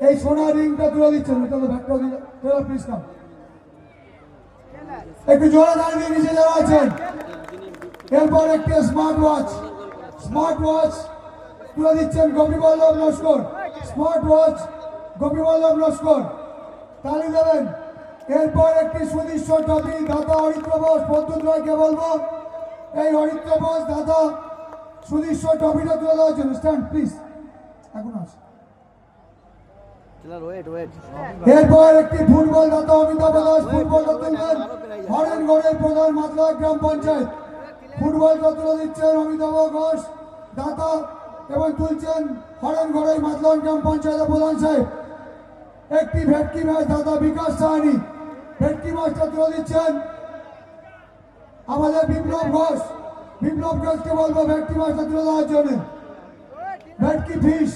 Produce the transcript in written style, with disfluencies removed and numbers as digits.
এই সোনার রিংটা তুলে দিচ্ছেন, এটা তো ব্যাগটাও দিলে প্লিজ কাম। একটু জোরে দাঁড়িয়ে নিচে যারা আছেন। এরপর একটি স্মার্ট ওয়াচ তুলে দিচ্ছেন গোপীবল্লভ লস্কর। স্মার্ট ওয়াচ গোপীবল্লভ লস্কর, তালি দেবেন। এরপর একটি সুদৃশ্য ট্রফি দাতা হরিদ্র বোস। প্রদ্যুৎ রায়কে বলবো এই হরিদ্র বোস দাতা সুদৃশ্য ট্রফিটা তুলে দেওয়ার জন্য। Stand please. এখন আছে। এরপর একটি ফুটবল দাতা অমিতাভ দাস ফুটবলটা তুলবেন হরেনগড়ের প্রধান মাতলা গ্রাম পঞ্চায়েত। ফুটবলটা তুলে দিচ্ছেন অমিতাভ ঘোষ দাতা এবং তুলছেন হরেনগড়ের মাতলা গ্রাম পঞ্চায়েতের প্রধান সাহেব। একটি ভেটকি ম্যাচ দাতা বিকাশ সাহানি। ভেটকি ম্যাচটা তুলে দিচ্ছেন আমাদের বিপ্লব ঘোষকে বলবো ভেটকি ম্যাচটা তুলে দেওয়ার জন্য। ভেটকি ফিশ